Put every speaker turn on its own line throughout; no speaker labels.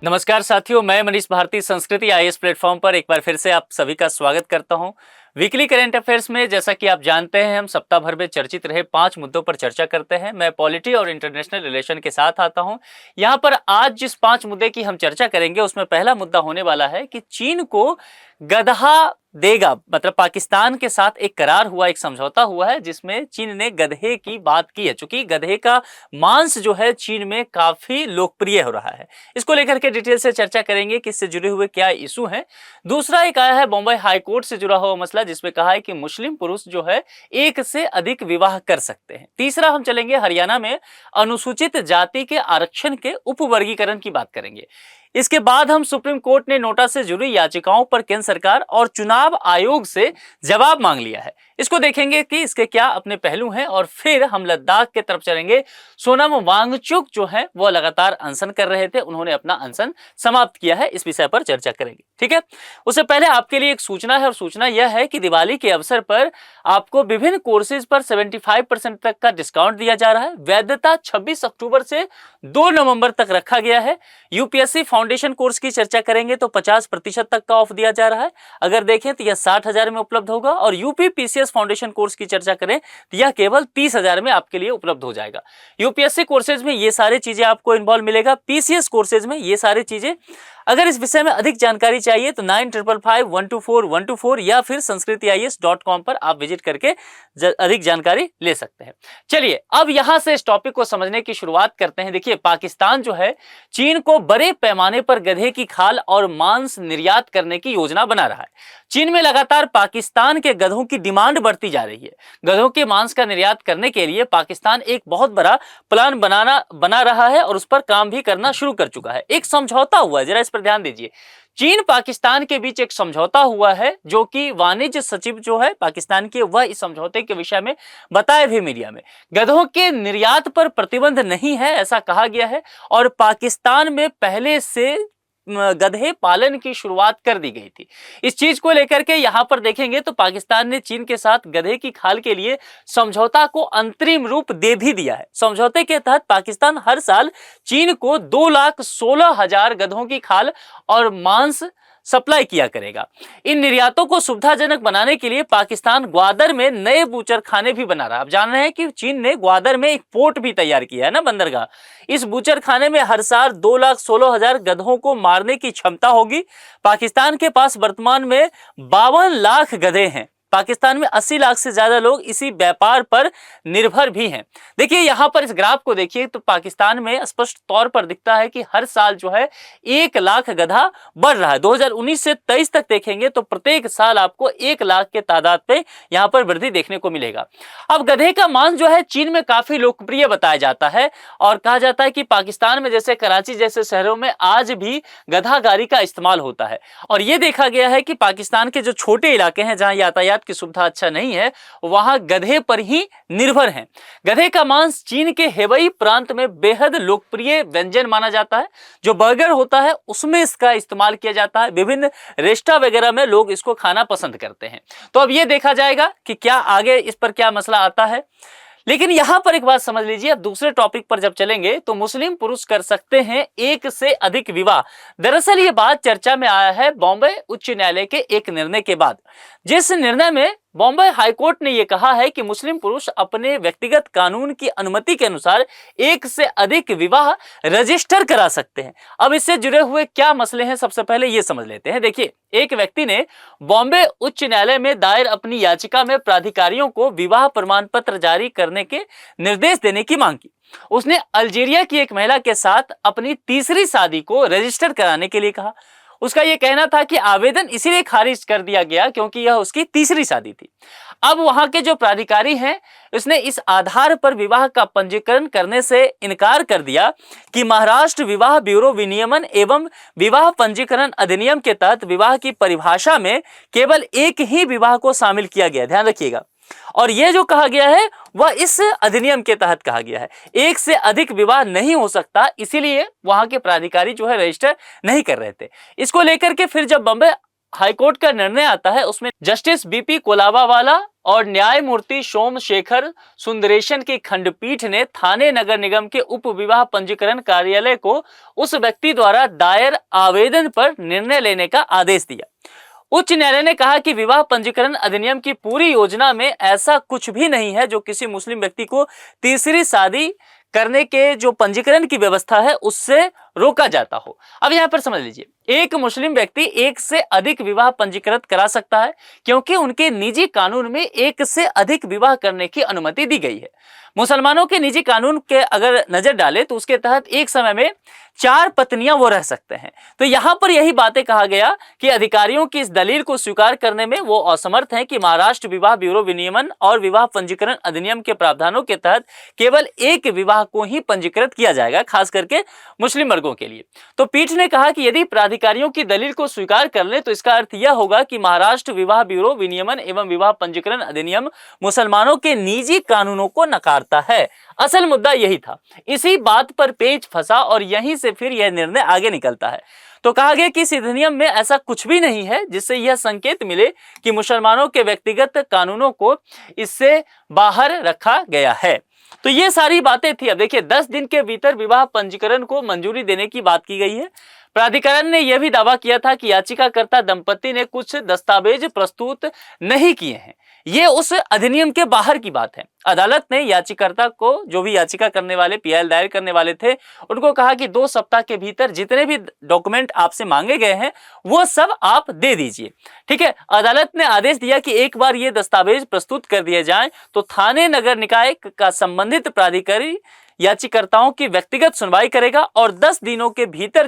नमस्कार साथियों, मैं मनीष भारती संस्कृति आईएएस प्लेटफॉर्म पर एक बार फिर से आप सभी का स्वागत करता हूं। वीकली करंट अफेयर्स में जैसा कि आप जानते हैं, हम सप्ताह भर में चर्चित रहे 5 मुद्दों पर चर्चा करते हैं। मैं पॉलिटी और इंटरनेशनल रिलेशन के साथ आता हूं। यहां पर आज जिस 5 मुद्दे की हम चर्चा करेंगे उसमें पहला मुद्दा होने वाला है कि चीन को गधा देगा, मतलब पाकिस्तान के साथ एक करार हुआ, एक समझौता हुआ है जिसमें चीन ने गधे की बात की है। चूंकि गधे का मांस जो है चीन में काफी लोकप्रिय हो रहा है, इसको लेकर के डिटेल से चर्चा करेंगे कि इससे जुड़े हुए क्या इशू हैं। दूसरा एक आया है बॉम्बे हाई कोर्ट से जुड़ा हुआ मसला, जिसमें कहा है कि मुस्लिम पुरुष जो है एक से अधिक विवाह कर सकते हैं। तीसरा हम चलेंगे हरियाणा में अनुसूचित जाति के आरक्षण के उपवर्गीकरण की बात करेंगे। इसके बाद हम सुप्रीम कोर्ट ने नोटा से जुड़ी याचिकाओं पर केंद्र सरकार और चुनाव आयोग से जवाब मांग लिया है, इसको देखेंगे कि इसके क्या अपने पहलू हैं। और फिर हम लद्दाख की तरफ चलेंगे। सोनम वांगचुक जो है वो लगातार अनशन कर रहे थे, उन्होंने अपना अनशन समाप्त किया है, इस विषय पर चर्चा करेंगे। ठीक है, उससे पहले आपके लिए एक सूचना है, और सूचना यह है कि दिवाली के अवसर पर आपको विभिन्न कोर्सेज पर 75% तक का डिस्काउंट दिया जा रहा है। वैधता 26 अक्टूबर से 2 नवंबर तक रखा गया है। यूपीएससी फाउंडेशन कोर्स की चर्चा करेंगे तो 50% तक का ऑफ दिया जा रहा है। अगर देखें तो यह 60,000 में उपलब्ध होगा, और यूपी पीसीएस फाउंडेशन कोर्स की चर्चा करें तो यह केवल 30,000 में आपके लिए उपलब्ध हो जाएगा। यूपीएससी कोर्सेज में ये सारी चीजें आपको इन्वॉल्व मिलेगा, पीसीएस कोर्सेज में ये सारी चीजें। अगर इस विषय में अधिक जानकारी चाहिए तो 9555124124 या फिर sanskritis.com पर आप विजिट करके अधिक जानकारी ले सकते हैं। चलिए अब यहां से इस टॉपिक को समझने की शुरुआत करते हैं। देखिए, पाकिस्तान जो है चीन को बड़े पैमाने पर गधे की खाल और मांस निर्यात करने की योजना बना रहा है। चीन में लगातार पाकिस्तान के गधों की डिमांड बढ़ती जा रही है। गधों के मांस का निर्यात करने के लिए पाकिस्तान एक बहुत बड़ा प्लान बना रहा है और उस पर काम भी करना शुरू कर चुका है। एक समझौता हुआ है, जरा इस पर ध्यान दीजिए। चीन पाकिस्तान के बीच एक समझौता हुआ है, जो कि वाणिज्य सचिव जो है पाकिस्तान के, वह इस समझौते के विषय में बताए भी मीडिया में। गधों के निर्यात पर प्रतिबंध नहीं है ऐसा कहा गया है, और पाकिस्तान में पहले से गधे पालन की शुरुआत कर दी गई थी। इस चीज को लेकर के यहां पर देखेंगे तो पाकिस्तान ने चीन के साथ गधे की खाल के लिए समझौता को अंतरिम रूप दे भी दिया है। समझौते के तहत पाकिस्तान हर साल चीन को 2,16,000 गधों की खाल और मांस सप्लाई किया करेगा। इन निर्यातों को सुविधाजनक बनाने के लिए पाकिस्तान ग्वादर में नए बूचर खाने भी बना रहा है। आप जान रहे हैं कि चीन ने ग्वादर में एक पोर्ट भी तैयार किया है ना, बंदरगाह। इस बूचर खाने में हर साल 2,16,000 गधों को मारने की क्षमता होगी। पाकिस्तान के पास वर्तमान में 52 लाख गधे हैं। पाकिस्तान में 80 लाख से ज्यादा लोग इसी व्यापार पर निर्भर भी हैं। देखिए यहां पर इस ग्राफ को देखिए तो पाकिस्तान में स्पष्ट तौर पर दिखता है कि हर साल जो है 1 लाख गधा बढ़ रहा है। 2019 से 23 तक देखेंगे तो प्रत्येक साल आपको 1 लाख के तादाद पे यहां पर वृद्धि देखने को मिलेगा। अब गधे का मांस जो है चीन में काफी लोकप्रिय बताया जाता है, और कहा जाता है कि पाकिस्तान में जैसे कराची जैसे शहरों में आज भी गधा गाड़ी का इस्तेमाल होता है। और यह देखा गया है कि पाकिस्तान के जो छोटे इलाके हैं जहां यातायात की सुविधा अच्छा नहीं है, वहां गधे पर ही निर्भर हैं। गधे का मांस चीन के हेबई प्रांत में बेहद लोकप्रिय व्यंजन माना जाता है। जो बर्गर होता है उसमें इसका इस्तेमाल किया जाता है। विभिन्न रेस्टा वगैरह में लोग इसको खाना पसंद करते हैं। तो अब यह देखा जाएगा कि क्या आगे इस पर क्या मसला आता है। लेकिन यहां पर एक बात समझ लीजिए, अब दूसरे टॉपिक पर जब चलेंगे तो मुस्लिम पुरुष कर सकते हैं एक से अधिक विवाह। दरअसल ये बात चर्चा में आया है बॉम्बे उच्च न्यायालय के एक निर्णय के बाद, जिस निर्णय में बॉम्बे हाईकोर्ट ने यह कहा है कि मुस्लिम पुरुष अपने व्यक्तिगत कानून की अनुमति के अनुसार एक से अधिक विवाह रजिस्टर करा सकते हैं। अब इससे जुड़े हुए क्या मसले हैं, सबसे पहले यह समझ लेते हैं। देखिए, एक व्यक्ति ने बॉम्बे उच्च न्यायालय में दायर अपनी याचिका में प्राधिकारियों को विवाह प्रमाण पत्र जारी करने के निर्देश देने की मांग की। उसने अल्जीरिया की एक महिला के साथ अपनी तीसरी शादी को रजिस्टर कराने के लिए कहा। उसका यह कहना था कि आवेदन इसीलिए खारिज कर दिया गया क्योंकि यह उसकी तीसरी शादी थी। अब वहां के जो प्राधिकारी हैं उसने इस आधार पर विवाह का पंजीकरण करने से इनकार कर दिया कि महाराष्ट्र विवाह ब्यूरो विनियमन एवं विवाह पंजीकरण अधिनियम के तहत विवाह की परिभाषा में केवल एक ही विवाह को शामिल किया गया। ध्यान रखिएगा, और यह जो कहा गया है वह इस अधिनियम के तहत कहा गया है। एक से अधिक विवाह नहीं हो सकता, इसीलिए वहां के प्राधिकारी जो है रजिस्टर नहीं कर रहे थे। इसको लेकर के फिर जब बॉम्बे हाईकोर्ट का निर्णय आता है उसमें जस्टिस बीपी कोलाबावाला और न्यायमूर्ति सोमशेखर सुंदरेशन की खंडपीठ ने थाने नगर निगम के उप विवाह पंजीकरण कार्यालय को उस व्यक्ति द्वारा दायर आवेदन पर निर्णय लेने का आदेश दिया। उच्च न्यायालय ने कहा कि विवाह पंजीकरण अधिनियम की पूरी योजना में ऐसा कुछ भी नहीं है जो किसी मुस्लिम व्यक्ति को तीसरी शादी करने के जो पंजीकरण की व्यवस्था है उससे रोका जाता हो। अब यहां पर समझ लीजिए, एक मुस्लिम व्यक्ति एक से अधिक विवाह पंजीकृत करा सकता है क्योंकि उनके निजी कानून में एक से अधिक विवाह करने की अनुमति दी गई है। मुसलमानों के निजी कानून के अगर नजर डाले तो उसके तहत एक समय में 4 पत्नियां वो रह सकते हैं। तो यहां पर यही बातें कहा गया कि अधिकारियों की इस दलील को स्वीकार करने में वो असमर्थ हैं कि महाराष्ट्र विवाह ब्यूरो विनियमन और विवाह पंजीकरण अधिनियम के प्रावधानों के तहत केवल एक विवाह को ही पंजीकृत किया जाएगा, खास करके मुस्लिम वर्गों के लिए। तो पीठ ने कहा कि यदि प्राधिकारियों की दलील को स्वीकार कर ले तो इसका अर्थ यह होगा कि महाराष्ट्र विवाह ब्यूरो विनियमन एवं विवाह पंजीकरण अधिनियम मुसलमानों के निजी कानूनों को नकारता है। असल मुद्दा यही था, इसी बात पर पेच फंसा और यहीं से फिर यह निर्णय आगे निकलता है। तो कहा गया कि इस अधिनियम में ऐसा कुछ भी नहीं है जिससे यह संकेत मिले कि मुसलमानों के व्यक्तिगत कानूनों को इससे बाहर रखा गया है। तो ये सारी बातें थी। अब देखिए, 10 दिन के भीतर विवाह पंजीकरण को मंजूरी देने की बात की गई है। प्राधिकरण ने यह भी दावा किया था कि याचिकाकर्ता दंपति ने कुछ दस्तावेज प्रस्तुत नहीं किए हैं। ये उस अधिनियम के बाहर की बात है। अदालत ने याचिकाकर्ता को, जो भी याचिका करने वाले पीआईएल दायर करने वाले थे, उनको कहा कि 2 सप्ताह के भीतर जितने भी डॉक्यूमेंट आपसे मांगे गए हैं वो सब आप दे दीजिए। ठीक है, अदालत ने आदेश दिया कि एक बार ये दस्तावेज प्रस्तुत कर दिए जाएं तो थाने नगर निकाय का संबंधित प्राधिकारी याचिकाकर्ताओं की व्यक्तिगत सुनवाई करेगा और 10 दिनों के भीतर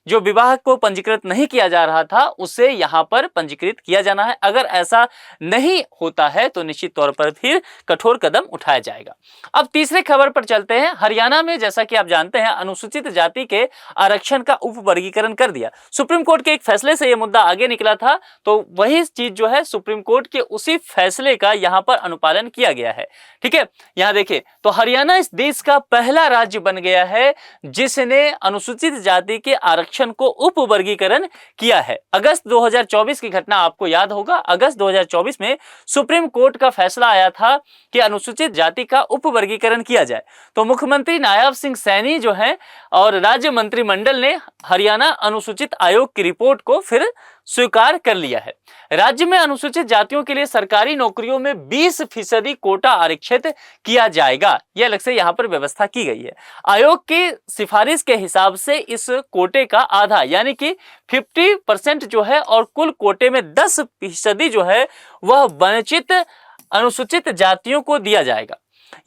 जो विवाह को पंजीकृत नहीं किया जा रहा था उसे यहां पर पंजीकृत किया जाना है। अगर ऐसा नहीं होता है तो निश्चित तौर पर फिर कठोर कदम उठाया जाएगा। अब तीसरे खबर पर चलते हैं। हरियाणा में जैसा कि आप जानते हैं अनुसूचित जाति के आरक्षण का उप वर्गीकरण कर दिया। सुप्रीम कोर्ट के एक फैसले से यह मुद्दा आगे निकला था, तो वही चीज जो है सुप्रीम कोर्ट के उसी फैसले का यहां पर अनुपालन किया गया है। ठीक है, यहां देखिए तो हरियाणा इस देश का पहला राज्य बन गया है जिसने अनुसूचित जाति के आरक्षण को उप वर्गीकरण किया है। अगस्त 2024 की घटना आपको याद होगा। अगस्त 2024 में सुप्रीम कोर्ट का फैसला आया था कि अनुसूचित जाति का उप वर्गीकरण किया जाए। तो मुख्यमंत्री नायब सिंह सैनी जो हैं और राज्य मंत्रिमंडल ने हरियाणा अनुसूचित आयोग की रिपोर्ट को फिर स्वीकार कर लिया है। राज्य में अनुसूचित जातियों के लिए सरकारी नौकरियों में 20% कोटा आरक्षित किया जाएगा। यह अलग से यहाँ पर व्यवस्था की गई है। आयोग की सिफारिश के हिसाब से इस कोटे का आधा यानी कि 50% जो है और कुल कोटे में 10% जो है वह वंचित अनुसूचित जातियों को दिया जाएगा।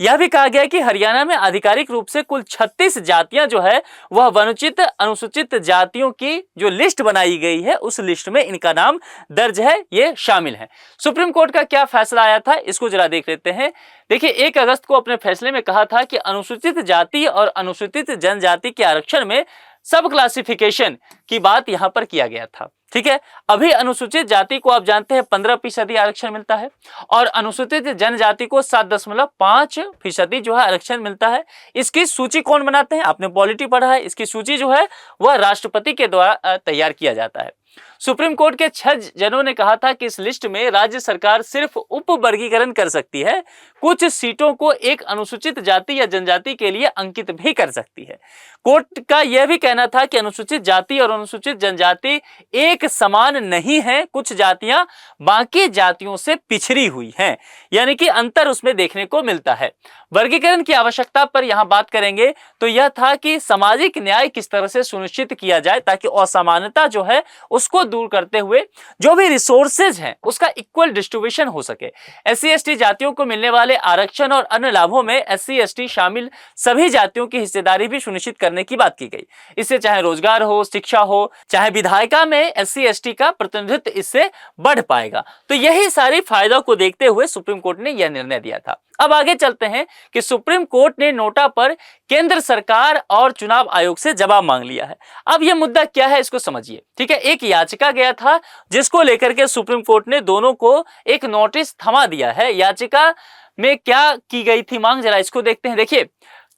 यह भी कहा गया है कि हरियाणा में आधिकारिक रूप से कुल 36 जातियां जो है वह वंचित अनुसूचित जातियों की जो लिस्ट बनाई गई है उस लिस्ट में इनका नाम दर्ज है, ये शामिल है। सुप्रीम कोर्ट का क्या फैसला आया था इसको जरा देख लेते हैं। देखिए, 1 अगस्त को अपने फैसले में कहा था कि अनुसूचित जाति और अनुसूचित जनजाति के आरक्षण में सब क्लासिफिकेशन की बात यहां पर किया गया था। ठीक है, अभी अनुसूचित जाति को आप जानते हैं 15% आरक्षण मिलता है और अनुसूचित जनजाति को 7.5% जो है आरक्षण मिलता है। इसकी सूची कौन बनाते हैं? आपने पॉलिटी पढ़ा है। इसकी सूची जो है वह राष्ट्रपति के द्वारा तैयार किया जाता है। सुप्रीम कोर्ट के 6 जनों ने कहा था कि इस लिस्ट में राज्य सरकार सिर्फ उप वर्गीकरण कर सकती है, कुछ सीटों को एक अनुसूचित जाति या जनजाति के लिए अंकित भी कर सकती है। कोर्ट का यह भी कहना था कि अनुसूचित जाति और अनुसूचित जनजाति एक समान नहीं है, कुछ जातियां बाकी जातियों से पिछड़ी हुई हैं, यानी कि अंतर उसमें देखने को मिलता है। वर्गीकरण की आवश्यकता पर यहां बात करेंगे तो यह था कि सामाजिक न्याय किस तरह से सुनिश्चित किया जाए ताकि असमानता जो है उसको दूर करते हुए जो भी रिसोर्सेज हैं उसका इक्वल डिस्ट्रीब्यूशन हो सके। SC/ST जातियों को मिलने वाले आरक्षण और अन्य लाभों में SC/ST शामिल सभी जातियों की हिस्सेदारी भी सुनिश्चित करने की बात की गई। इससे चाहे रोजगार हो, शिक्षा हो, चाहे विधायिका में SC/ST का प्रतिनिधित्व इससे बढ़ पाएगा। तो यही सारी फायदा को देखते हुए सुप्रीम कोर्ट ने यह निर्णय दिया था। अब आगे चलते हैं कि सुप्रीम कोर्ट ने नोटा पर केंद्र सरकार और चुनाव आयोग से जवाब मांग लिया है। अब यह मुद्दा क्या है इसको समझिए। ठीक है, एक याचिका गया था जिसको लेकर के सुप्रीम कोर्ट ने दोनों को एक नोटिस थमा दिया है। याचिका में क्या की गई थी मांग, जरा इसको देखते हैं। देखिए,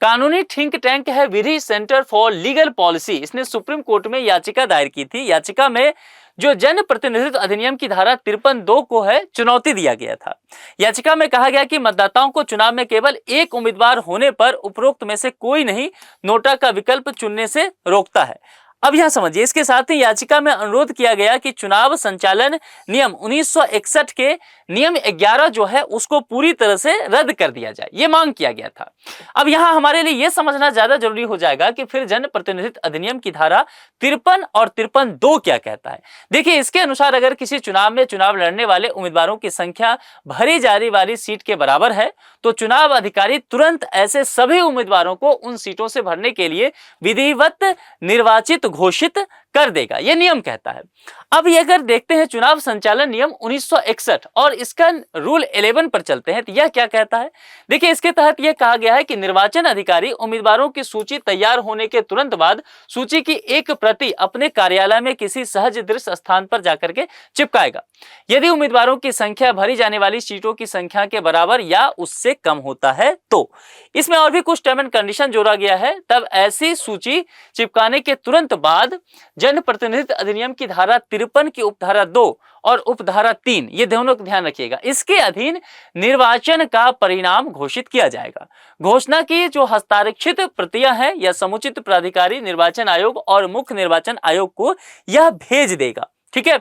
कानूनी थिंक टैंक है विधि सेंटर फॉर लीगल पॉलिसी, इसने सुप्रीम कोर्ट में याचिका दायर की थी। याचिका में जो जन प्रतिनिधित्व अधिनियम की धारा 53(2) को है चुनौती दिया गया था। याचिका में कहा गया कि मतदाताओं को चुनाव में केवल एक उम्मीदवार होने पर उपरोक्त में से कोई नहीं नोटा का विकल्प चुनने से रोकता है। अब यहां समझिए, इसके साथ ही याचिका में अनुरोध किया गया कि चुनाव संचालन नियम 1961 के नियम 11 जो है उसको पूरी तरह से रद्द कर दिया जाए, ये मांग किया गया था। अब यहां हमारे लिए यह समझना ज्यादा जरूरी हो जाएगा कि फिर जन प्रतिनिधित्व अधिनियम की धारा 53 और 53(2) क्या कहता है। देखिए, इसके अनुसार अगर किसी चुनाव में चुनाव लड़ने वाले उम्मीदवारों की संख्या भरी जाने वाली सीट के बराबर है तो चुनाव अधिकारी तुरंत ऐसे सभी उम्मीदवारों को उन सीटों से भरने के लिए विधिवत निर्वाचित घोषित कर देगा, यह नियम कहता है। अब ये अगर देखते हैं चुनाव संचालन नियम 1961 और इसका रूल 11 पर चलते हैं तो यह क्या कहता है। देखिए, इसके तहत यह कहा गया है कि निर्वाचन अधिकारी उम्मीदवारों की सूची तैयार होने के तुरंत बाद सूची की एक प्रति अपने कार्यालय में किसी सहज दृश्य स्थान पर जाकर के चिपकाएगा। यदि उम्मीदवारों की संख्या भरी जाने वाली सीटों की संख्या के बराबर या उससे कम होता है तो इसमें और भी कुछ टर्म एंड कंडीशन जोड़ा गया है। तब ऐसी सूची चिपकाने के तुरंत बाद जन प्रतिनिधित्व अधिनियम की धारा 53 की उपधारा 2 और उपधारा 3, ये दोनों को ध्यान रखिएगा, इसके अधीन निर्वाचन का परिणाम घोषित किया जाएगा। घोषणा की जो हस्ताक्षरित प्रतियां हैं या समुचित प्राधिकारी निर्वाचन आयोग और मुख्य निर्वाचन आयोग को यह भेज देगा। ठीक है।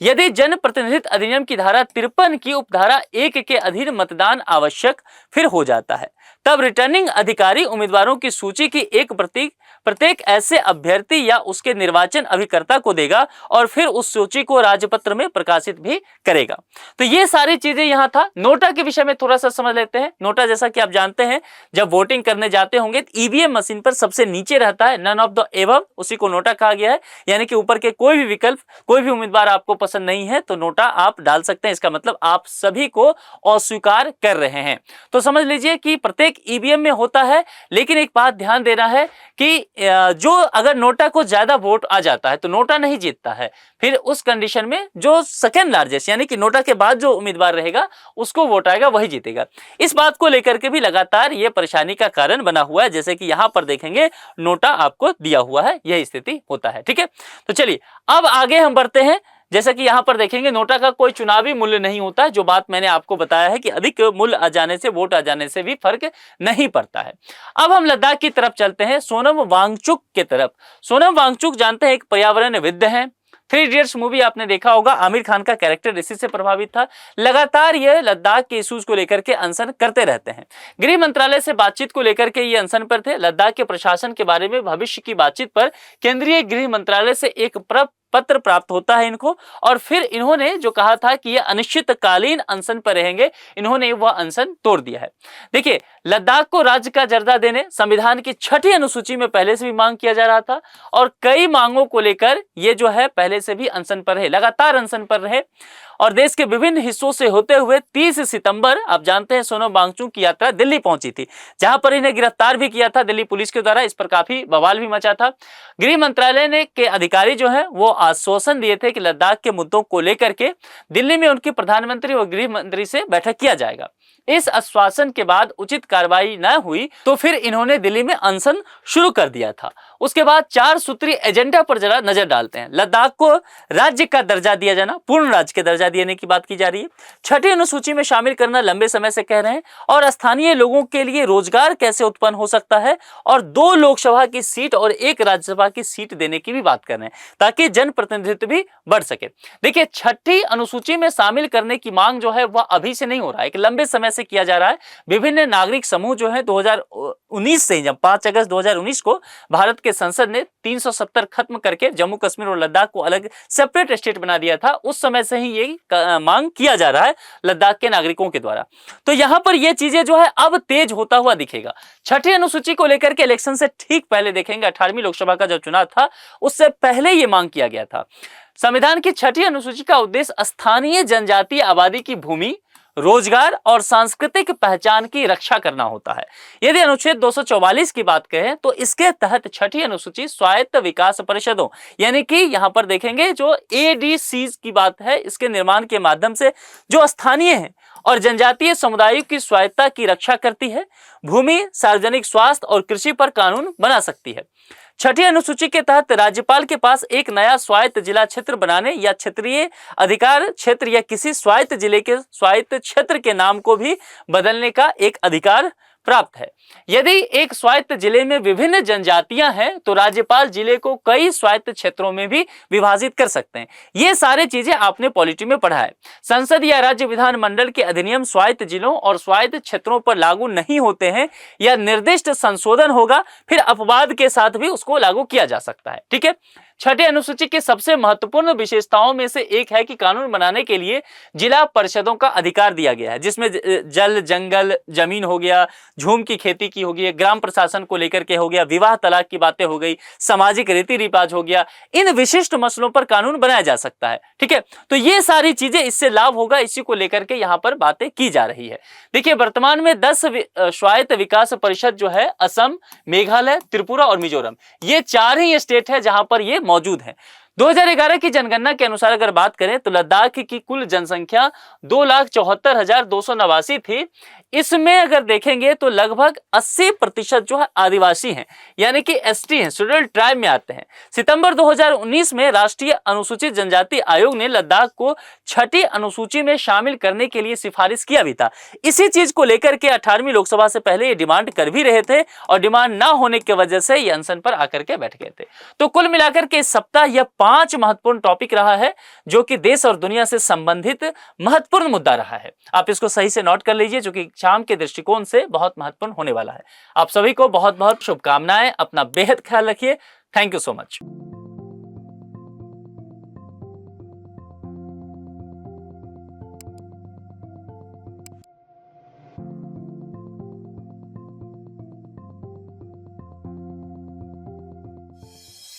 यदि जन प्रतिनिधित्व अधिनियम की धारा 53 की उपधारा 1 के अधीन मतदान आवश्यक फिर हो जाता है तब रिटर्निंग अधिकारी उम्मीदवारों की सूची की एक प्रत्येक ऐसे अभ्यर्थी या उसके निर्वाचन अभिकर्ता को देगा और फिर उस सूची को राजपत्र में प्रकाशित भी करेगा। तो ये सारी चीजें यहाँ था। नोटा के विषय में थोड़ा सा समझ लेते हैं। नोटा जैसा कि आप जानते हैं जब वोटिंग करने जाते होंगे तो ईवीएम मशीन पर सबसे नीचे रहता है नन ऑफ द एबव, उसी को नोटा कहा गया है। यानी कि ऊपर के कोई भी विकल्प, कोई भी उम्मीदवार आपको पसंद नहीं है तो नोटा आप डाल सकते हैं। इसका मतलब आप सभी को अस्वीकार कर रहे हैं। तो समझ लीजिए कि प्रत्येक ईवीएम में होता है। लेकिन एक बात ध्यान देना है कि जो अगर नोटा को ज्यादा वोट आ जाता है तो नोटा नहीं जीतता है। फिर उस कंडीशन में जो सेकेंड लार्जेस्ट यानी कि नोटा के बाद जो उम्मीदवार रहेगा उसको वोट आएगा वही जीतेगा। इस बात को लेकर के भी लगातार ये परेशानी का कारण बना हुआ है। जैसे कि यहां पर देखेंगे नोटा आपको दिया हुआ है, यह स्थिति होता है। ठीक है, तो चलिए अब आगे हम बढ़ते हैं। जैसा कि यहां पर देखेंगे नोटा का कोई चुनावी मूल्य नहीं होता है। जो बात मैंने आपको बताया है कि अधिक मूल्य आ जाने से, वोट आ जाने से भी फर्क नहीं पड़ता है। अब हम लद्दाख की तरफ चलते हैं, सोनम वांगचुक के तरफ। सोनम वांगचुक जानते हैं एक पर्यावरणविद हैं। 3 इडियट्स मूवी आपने देखा होगा, आमिर खान का कैरेक्टर इसी से प्रभावित था। लगातार ये लद्दाख के इश्यूज को लेकर के अनशन करते रहते हैं। गृह मंत्रालय से बातचीत को लेकर के ये अनशन पर थे। लद्दाख के प्रशासन के बारे में भविष्य की बातचीत पर केंद्रीय गृह मंत्रालय से एक पत्र प्राप्त होता है इनको, और फिर इन्होंने जो कहा था कि ये अनिश्चितकालीन अनशन पर रहेंगे, इन्होंने वह अनशन तोड़ दिया है। देखिए, लद्दाख को राज्य का दर्जा देने संविधान की 6ठी अनुसूची में पहले से भी मांग किया जा रहा था और कई मांगों को लेकर ये जो है पहले से भी अनशन पर रहे, लगातार अनशन पर रहे। और देश के विभिन्न हिस्सों से होते हुए 30 सितंबर आप जानते हैं सोनम वांगचुक की यात्रा दिल्ली पहुंची थी, जहां पर इन्हें गिरफ्तार भी किया था दिल्ली पुलिस के द्वारा। इस पर काफी बवाल भी मचा था। गृह मंत्रालय ने के अधिकारी जो है वो आश्वासन दिए थे कि लद्दाख के मुद्दों को लेकर के दिल्ली में उनके प्रधानमंत्री और गृह मंत्री से बैठक किया जाएगा। इस आश्वासन के बाद उचित कार्रवाई न हुई तो फिर इन्होंने दिल्ली में अनशन शुरू कर दिया था। उसके बाद 4 सूत्रीय एजेंडा पर जरा नजर डालते हैं। लद्दाख को राज्य का दर्जा दिया जाना, पूर्ण राज्य के दर्जा देने की बात की जा रही है। 6ठी अनुसूची में शामिल करना लंबे समय से कह रहे हैं, और स्थानीय लोगों के लिए रोजगार कैसे उत्पन्न हो सकता है, और 2 लोकसभा की सीट और 1 राज्यसभा की सीट देने की भी बात कर रहे हैं ताकि जनप्रतिनिधित्व भी बढ़ सके। देखिए, 6ठी अनुसूची में शामिल करने की मांग जो है वह अभी से नहीं हो रहा है, एक लंबे समय से किया जा रहा है। विभिन्न नागरिक समूह जो है 2019 से, जब 5 अगस्त 2019 को भारत के संसद ने 370 खत्म करके जम्मू कश्मीर और लद्दाख को अलग सेपरेट स्टेट बना दिया था, उस समय से ही ये मांग किया जा रहा है लद्दाख के नागरिकों के द्वारा। तो यहां पर ये चीजें जो है अब तेज होता हुआ दिखेगा। 6ठी अनुसूची को लेकर के इलेक्शन से ठीक पहले देखेंगे 18वीं लोकसभा का जब चुनाव था उससे पहले ये मांग किया गया था। संविधान की 6ठी अनुसूची का उद्देश्य स्थानीय जनजातीय आबादी की भूमि, रोजगार और सांस्कृतिक पहचान की रक्षा करना होता है। यदि अनुच्छेद 244 की बात करें तो इसके तहत 6ठी अनुसूची स्वायत्त विकास परिषदों यानी कि यहां पर देखेंगे जो एडीसी की बात है, इसके निर्माण के माध्यम से जो स्थानीय है और जनजातीय समुदायों की स्वायत्तता की रक्षा करती है, भूमि, सार्वजनिक स्वास्थ्य और कृषि पर कानून बना सकती है। छठी अनुसूची के तहत राज्यपाल के पास एक नया स्वायत्त जिला क्षेत्र बनाने या क्षेत्रीय अधिकार क्षेत्र या किसी स्वायत्त जिले के स्वायत्त क्षेत्र के नाम को भी बदलने का एक अधिकार प्राप्त है। यदि एक स्वायत्त जिले में विभिन्न जनजातियां हैं तो राज्यपाल जिले को कई स्वायत्त क्षेत्रों में भी विभाजित कर सकते हैं। ये सारी चीजें आपने पॉलिटी में पढ़ा है। संसद या राज्य विधानमंडल के अधिनियम स्वायत्त जिलों और स्वायत्त क्षेत्रों पर लागू नहीं होते हैं या निर्दिष्ट संशोधन होगा, फिर अपवाद के साथ भी उसको लागू किया जा सकता है। ठीक है। छठे अनुसूची की सबसे महत्वपूर्ण विशेषताओं में से एक है कि कानून बनाने के लिए जिला परिषदों का अधिकार दिया गया है, जिसमें जल जंगल जमीन हो गया, झूम की खेती की हो गई, ग्राम प्रशासन को लेकर के हो गया, विवाह तलाक की बातें हो गई, सामाजिक रीति रिवाज हो गया। इन विशिष्ट मसलों पर कानून बनाया जा सकता है। ठीक है। तो ये सारी चीजें, इससे लाभ होगा, इसी को लेकर के यहाँ पर बातें की जा रही है। देखिए, वर्तमान में 10 स्वायत्त विकास परिषद जो है असम, मेघालय, त्रिपुरा और मिजोरम, ये 4 ही स्टेट है जहां पर ये मौजूद है। 2011 की जनगणना के अनुसार अगर बात करें तो लद्दाख की कुल जनसंख्या 2,74,289 थी। इसमें अगर देखेंगे तो लगभग 80% जो है आदिवासी हैं, यानी कि एसटी हैं, शेड्यूल्ड ट्राइब में आते हैं। सितंबर 2019 में राष्ट्रीय अनुसूचित जनजाति आयोग ने लद्दाख को छठी अनुसूची में शामिल करने के लिए सिफारिश किया भी था। इसी चीज को लेकर के 18वीं लोकसभा से पहले ये डिमांड कर भी रहे थे और डिमांड ना होने की वजह से ये अनशन पर आकर के बैठ गए थे। तो कुल मिलाकर के इस सप्ताह यह 5 महत्वपूर्ण टॉपिक रहा है जो कि देश और दुनिया से संबंधित महत्वपूर्ण मुद्दा रहा है। आप इसको सही से नोट कर लीजिए, जो कि एग्जाम के दृष्टिकोण से बहुत महत्वपूर्ण होने वाला है। आप सभी को बहुत बहुत शुभकामनाएं। अपना बेहद ख्याल रखिए। Thank you so much.